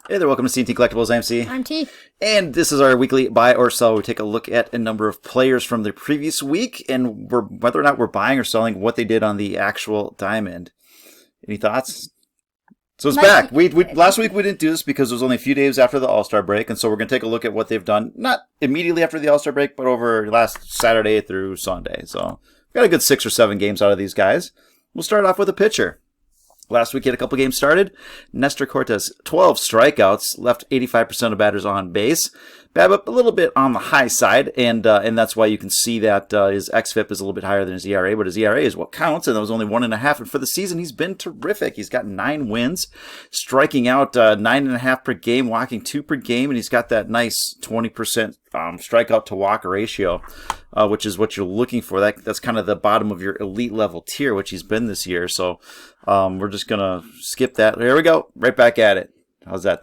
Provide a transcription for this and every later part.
Hey there, welcome to CNT Collectibles. I'm C. I'm T. And this is our weekly buy or sell. We take a look at a number of players from the previous week and whether or not we're buying or selling what they did on the actual diamond. Any thoughts? So it's back. Last week we didn't do this because it was only a few days after the All-Star break, and so we're going to take a look at what they've done, not immediately after the All-Star break, but over last Saturday through Sunday. So we've got a good 6 or 7 games out of these guys. We'll start off with a pitcher. Last week, he had a couple games started. Nestor Cortes, 12 strikeouts, left 85% of batters on base. BABIP a little bit on the high side, and that's why you can see that his xFIP is a little bit higher than his ERA, but his ERA is what counts, and that was only 1.5. And for the season, he's been terrific. He's got 9 wins, striking out 9.5 per game, walking 2 per game, and he's got that nice 20% strikeout to walk ratio, which is what you're looking for. That's kind of the bottom of your elite level tier, which he's been this year. So we're just gonna skip that. Here we go, right back at it. How's that?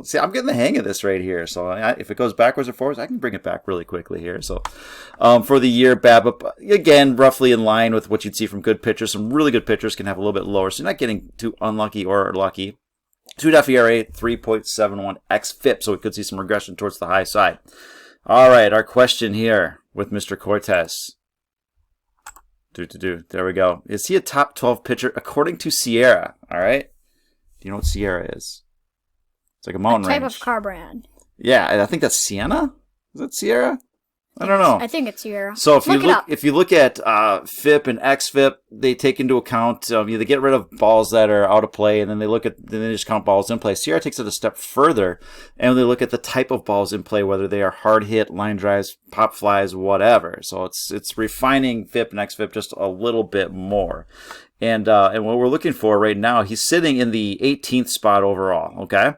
See, I'm getting the hang of this right here. So if it goes backwards or forwards, I can bring it back really quickly here. So for the year, BABIP, again, roughly in line with what you'd see from good pitchers. Some really good pitchers can have a little bit lower, so you're not getting too unlucky or lucky. 2.5 ERA, 3.71 xFIP, so we could see some regression towards the high side. All right, our question here with Mr. Cortes. There we go. Is he a top 12 pitcher according to Sierra? All right. Do you know what Sierra is? It's like a mountain range. Type of car brand. Yeah, I think that's Sienna. Is that Sierra? I don't know. I think it's Sierra. So if you look at FIP and xFIP, they take into account they get rid of balls that are out of play, and then they just count balls in play. Sierra takes it a step further, and they look at the type of balls in play, whether they are hard hit, line drives, pop flies, whatever. So it's refining FIP and xFIP just a little bit more. And what we're looking for right now, he's sitting in the 18th spot overall. Okay.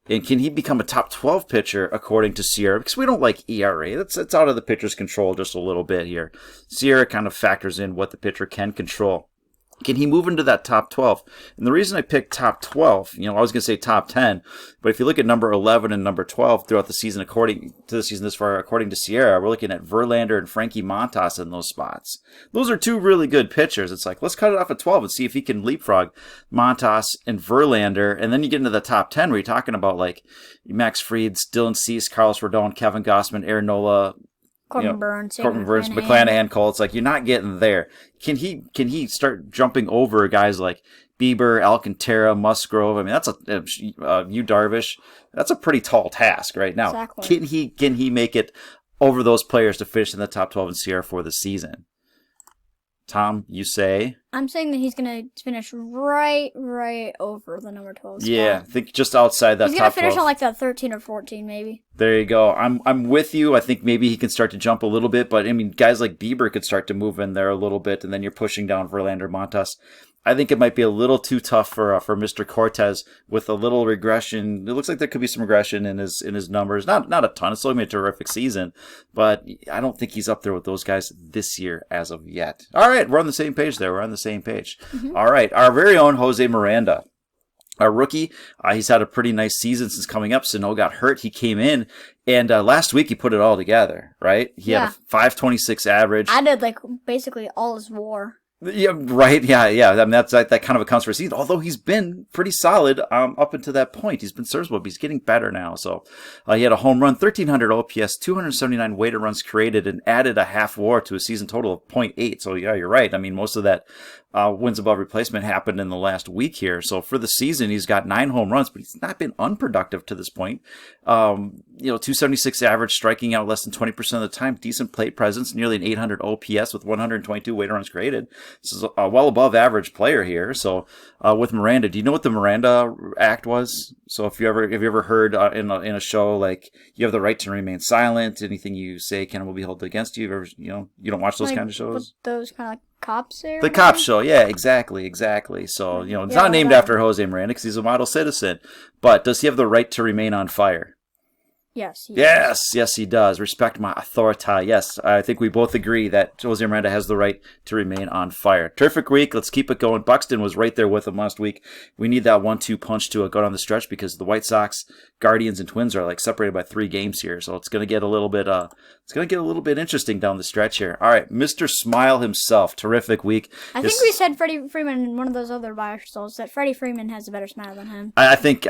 And can he become a top 12 pitcher according to Sierra? Because we don't like ERA. That's out of the pitcher's control just a little bit here. Sierra kind of factors in what the pitcher can control. Can he move into that top 12? And the reason I picked top 12, I was going to say top 10, but if you look at number 11 and number 12 throughout the season, according to Sierra, we're looking at Verlander and Frankie Montas in those spots. Those are 2 really good pitchers. It's like, let's cut it off at 12 and see if he can leapfrog Montas and Verlander. And then you get into the top 10 where you're talking about like Max Fried, Dylan Cease, Carlos Rodon, Kevin Gausman, Aaron Nola, Corbin Burns, McClanahan, Cole. It's like you're not getting there. Can he start jumping over guys like Bieber, Alcantara, Musgrove? I mean, that's Yu Darvish. That's a pretty tall task right now. Exactly. Can he make it over those players to finish in the top 12 in Sierra for the season? Tom, you say? I'm saying that he's going to finish right over the number 12 spot. Yeah, I think just outside that top 12. He's going to finish on like the 13 or 14 maybe. There you go. I'm with you. I think maybe he can start to jump a little bit, but I mean, guys like Bieber could start to move in there a little bit, and then you're pushing down Verlander, Montas. I think it might be a little too tough for Mr. Cortes with a little regression. It looks like there could be some regression in his numbers. Not a ton. It's still going to be a terrific season, but I don't think he's up there with those guys this year as of yet. All right, we're on the same page there. We're on the same page. Mm-hmm. All right, our very own Jose Miranda. Our rookie, he's had a pretty nice season since coming up. Sano got hurt. He came in, and last week he put it all together, right? He had a 5.26 average. I did like basically all his WAR. Yeah, right. Yeah. I mean, that kind of accounts for a season. Although he's been pretty solid up until that point. He's been serviceable, but he's getting better now. So he had a home run, 1,300 OPS, 279 weighted runs created, and added a half WAR to a season total of 0.8. So yeah, you're right. I mean, most of that wins above replacement happened in the last week here. So for the season, he's got 9 home runs, but he's not been unproductive to this point. 276 average, striking out less than 20% of the time, decent plate presence, nearly an 800 OPS with 122 weighted runs created. This is a well above average player here. So with Miranda, do you know what the Miranda Act was? So if you ever heard in a show like you have the right to remain silent, anything you say can will be held against you. You don't watch those kind of shows. Those kind of like cops there. The cop show, yeah, exactly. So it's not named after Jose Miranda because he's a model citizen. But does he have the right to remain on fire? Yes. Yes, he does. Respect my authority. Yes, I think we both agree that Jose Miranda has the right to remain on fire. Terrific week. Let's keep it going. Buxton was right there with him last week. We need that 1-2 punch to go down the stretch because the White Sox, Guardians, and Twins are like separated by 3 games here. So it's going to get a little bit interesting down the stretch here. All right, Mr. Smile himself. Terrific week. I think we said Freddie Freeman in one of those other buy or sells that Freddie Freeman has a better smile than him. I think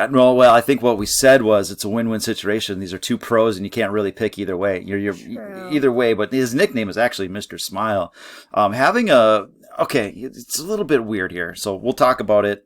what we said was it's a win-win situation. These are 2 pros, and you can't really pick either way. You're either way, but his nickname is actually Mr. Smile. It's a little bit weird here, so we'll talk about it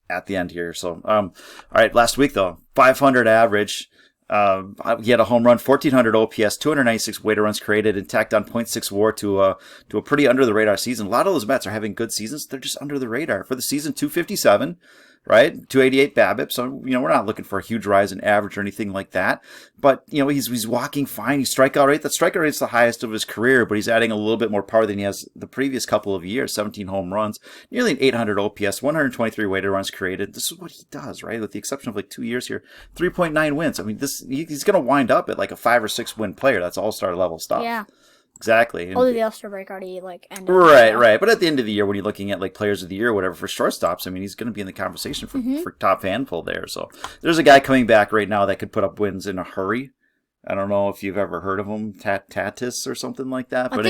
at the end here. So, all right, last week though, 500 average. He had a home run, 1,400 OPS, 296 weighted runs created, and tacked on .6 WAR to a pretty under the radar season. A lot of those Mets are having good seasons. They're just under the radar for the season. 257. Right, 288 BABIP. So we're not looking for a huge rise in average or anything like that. But he's walking fine. His strikeout rate, that strikeout rate's the highest of his career, but he's adding a little bit more power than he has the previous couple of years. 17 home runs, nearly an 800 OPS, 123 weighted runs created. This is what he does, right? With the exception of like 2 years here, 3.9 wins. I mean, he's going to wind up at like a 5 or 6 win player. That's all-star level stuff. Yeah. Exactly. Although the All-Star break already ended. Right. But at the end of the year, when you're looking at like players of the year or whatever for shortstops, I mean, he's going to be in the conversation for top handful there. So there's a guy coming back right now that could put up wins in a hurry. I don't know if you've ever heard of him, Tatis or something like that. But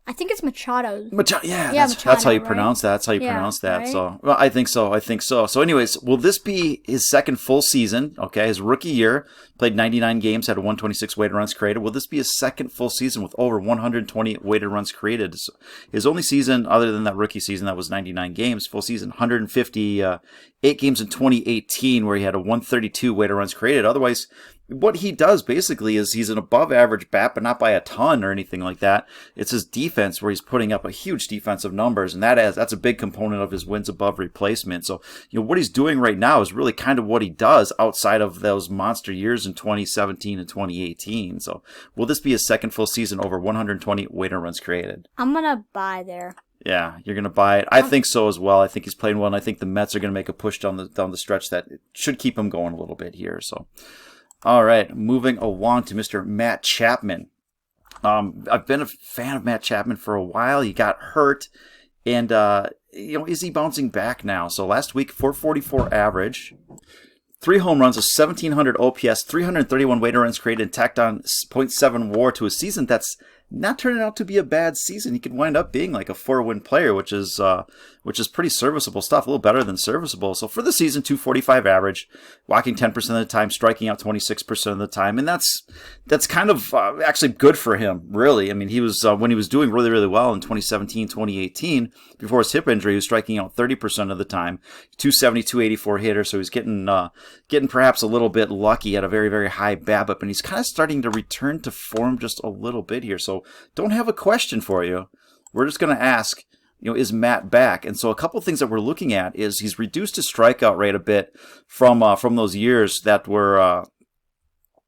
I think it's Machado. Machado, that's how you pronounce that. That's how you pronounce that. Right? So, well, I think so. So, anyways, will this be his second full season? Okay, his rookie year, played 99 games, had 126 weighted runs created. Will this be his second full season with over 120 weighted runs created? So his only season, other than that rookie season, that was 99 games. Full season, 158 games in 2018, where he had a 132 weighted runs created. Otherwise, what he does basically is he's an above average bat, but not by a ton or anything like that. It's his defense where he's putting up a huge defensive numbers, and that's a big component of his wins above replacement. So, what he's doing right now is really kind of what he does outside of those monster years in 2017 and 2018. So, will this be his second full season over 120 weighted runs created? I'm gonna buy there. Yeah, you're going to buy it. I think so as well. I think he's playing well, and I think the Mets are going to make a push down the stretch that should keep him going a little bit here. So, all right, moving along to Mr. Matt Chapman. I've been a fan of Matt Chapman for a while. He got hurt, and is he bouncing back now? So last week, 444 average, 3 home runs, a 1,700 OPS, 331 weighted runs created, and tacked on .7 WAR to a season that's not turning out to be a bad season. He could wind up being like a 4-win player, which is pretty serviceable stuff, a little better than serviceable. So for the season, 245 average, walking 10% of the time, striking out 26% of the time, and that's kind of actually good for him, really. I mean, he was when he was doing really, really well in 2017, 2018, before his hip injury, he was striking out 30% of the time, 270, 284 hitter, so he's getting perhaps a little bit lucky at a very, very high BABIP, and he's kind of starting to return to form just a little bit here. So don't have a question for you. We're just going to ask, is Matt back? And so a couple of things that we're looking at is he's reduced his strikeout rate a bit from those years that were,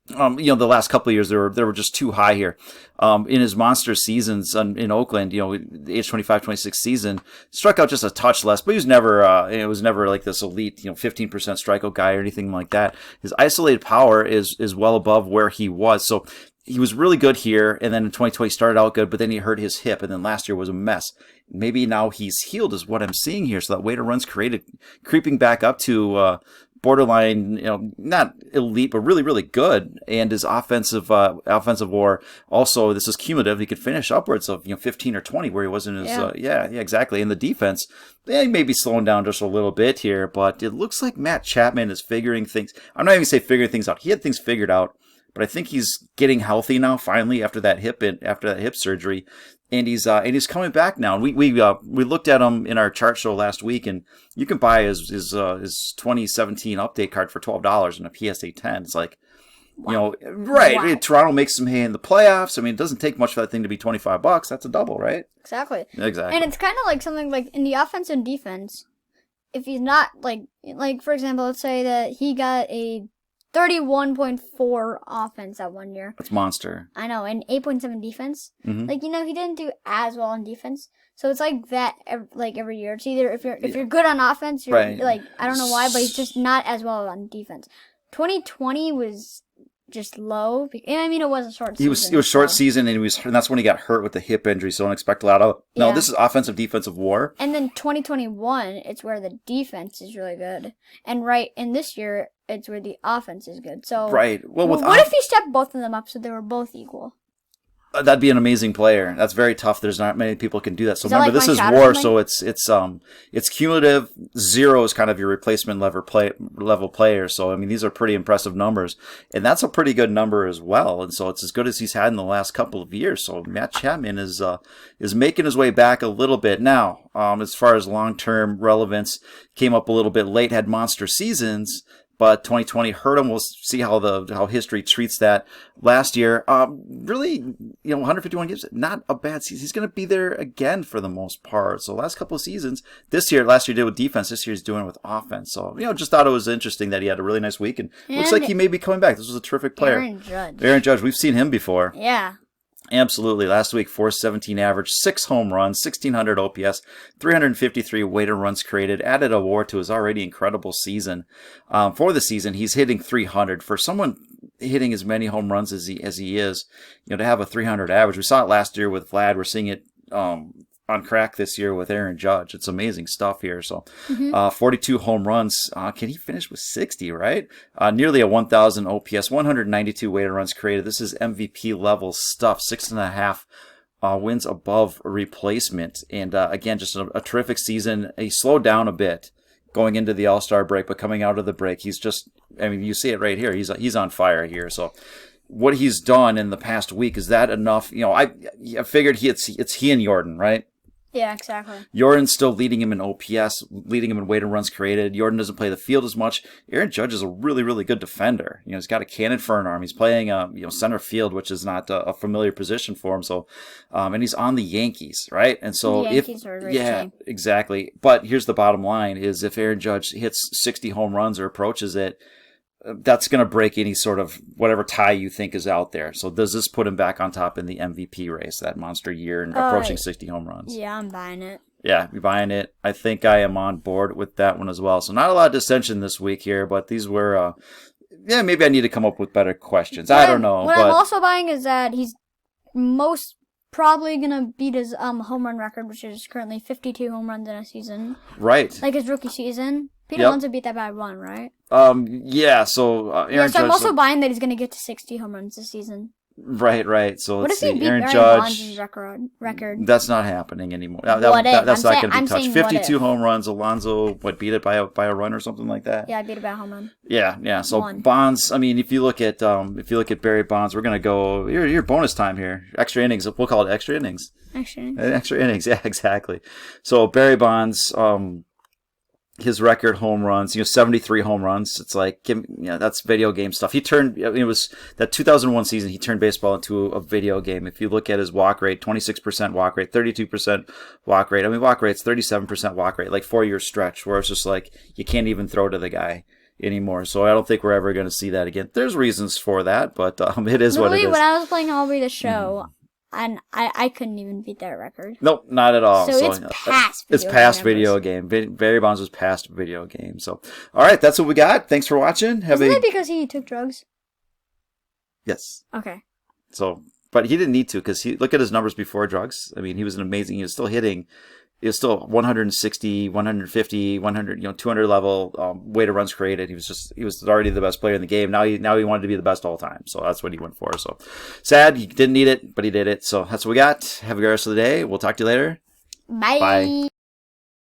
the last couple of years they were just too high here. In his monster seasons in Oakland, the age 25, 26 season, struck out just a touch less, but he was never, it was never like this elite, 15% strikeout guy or anything like that. His isolated power is well above where he was. So he was really good here, and then in 2020 started out good, but then he hurt his hip, and then last year was a mess. Maybe now he's healed is what I'm seeing here. So that weighted runs created creeping back up to borderline, not elite, but really, really good. And his offensive WAR also, this is cumulative. He could finish upwards of 15 or 20 where he was in his exactly. In the defense, he may be slowing down just a little bit here, but it looks like Matt Chapman is figuring things. I'm not even say figuring things out. He had things figured out, but I think he's getting healthy now finally after that hip surgery. And he's coming back now. And we looked at him in our chart show last week, and you can buy his 2017 update card for $12 in a PSA 10. It's like, right? Wow. Toronto makes some hay in the playoffs. I mean, it doesn't take much for that thing to be $25. That's a double, right? Exactly. And it's kind of like something like in the offense and defense. If he's not like for example, let's say that he got a 31.4 offense that 1 year. That's monster. I know, and 8.7 defense. Mm-hmm. He didn't do as well on defense. So it's like that, every year. It's either if you're good on offense, you're right. I don't know why, but he's just not as well on defense. 2020 was just low. I mean, it was a short season. It was short season, and that's when he got hurt with the hip injury. So don't expect a lot of. No, this is offensive defensive war. And then 2021, it's where the defense is really good, and this year it's where the offense is good. So right. Well, what if he stepped both of them up so they were both equal? That'd be an amazing player. That's very tough. There's not many people can do that. So remember, this is war, so it's cumulative. 0 is kind of your replacement level player. So I mean, these are pretty impressive numbers, and that's a pretty good number as well. And so it's as good as he's had in the last couple of years. So Matt Chapman is making his way back a little bit now. As far as long-term relevance, came up a little bit late, had monster seasons. But 2020 hurt him. We'll see how history treats that. Last year, really, 151 games, not a bad season. He's going to be there again for the most part. So last couple of seasons, last year he did with defense. This year he's doing it with offense. So, just thought it was interesting that he had a really nice week. And looks like he may be coming back. This was a terrific player. Aaron Judge. We've seen him before. Yeah. Absolutely. Last week, 417 average, 6 home runs, 1,600 OPS, 353 weighted runs created, added a WAR to his already incredible season. For the season, he's hitting 300. For someone hitting as many home runs as he is, to have a 300 average. We saw it last year with Vlad. We're seeing it on crack this year with Aaron Judge. It's amazing stuff here. So 42 home runs. Can he finish with 60, right? Nearly a 1,000 OPS, 192 weighted runs created. This is MVP level stuff. 6.5 wins above replacement. And again, just a terrific season. He slowed down a bit going into the All-Star break, but coming out of the break, he's just, you see it right here. He's on fire here. So what he's done in the past week, is that enough? I figured it's he and Jordan, right? Yeah, exactly. Jordan's still leading him in OPS, leading him in weighted runs created. Jordan doesn't play the field as much. Aaron Judge is a really, really good defender. He's got a cannon for an arm. He's playing center field, which is not a familiar position for him. So, and he's on the Yankees, right? And so the Yankees are a great team. Exactly. But here's the bottom line: is if Aaron Judge hits 60 home runs or approaches it, that's going to break any sort of whatever tie you think is out there. So does this put him back on top in the MVP race, that monster year, and approaching 60 home runs? Yeah, I'm buying it. Yeah, you're buying it. I think I am on board with that one as well. So not a lot of dissension this week here, but these were, maybe I need to come up with better questions. I don't know. What I'm also buying is that he's most probably going to beat his home run record, which is currently 52 home runs in a season. Right. Like his rookie season. Peter Alonso beat that by 1, right? Yeah, so Aaron Judge. So I'm also buying that he's going to get to 60 home runs this season. Right. So what let's if see. he beat Aaron Barry Judge record? That's not happening anymore. That's not going to be touched. 52 home runs. Alonso, beat it by a run or something like that? Yeah, I beat it by a home run. Yeah. So Bonds. If you look at Barry Bonds, we're going to go. Your bonus time here. Extra innings. We'll call it extra innings. Extra innings. Yeah, exactly. So Barry Bonds. His record home runs, 73 home runs. It's like, that's video game stuff. He turned, it was that 2001 season, he turned baseball into a video game. If you look at his walk rate, 26% walk rate, 32% walk rate. Walk rate's 37% walk rate, like 4-year stretch where it's just like, you can't even throw to the guy anymore. So I don't think we're ever going to see that again. There's reasons for that, but it is what it is. When I was playing MLB The Show, and I couldn't even beat that record. Nope, not at all. So it's past video It's past video game. Barry Bonds was past video game. So, all right, that's what we got. Thanks for watching. Isn't it because he took drugs? Yes. Okay. So, but he didn't need to, because look at his numbers before drugs. He was he was still hitting. He was still 160, 150, 100, 200 level weighted runs created. He was already the best player in the game. Now he wanted to be the best all time. So that's what he went for. So sad, he didn't need it, but he did it. So that's what we got. Have a good rest of the day. We'll talk to you later. Bye. Bye.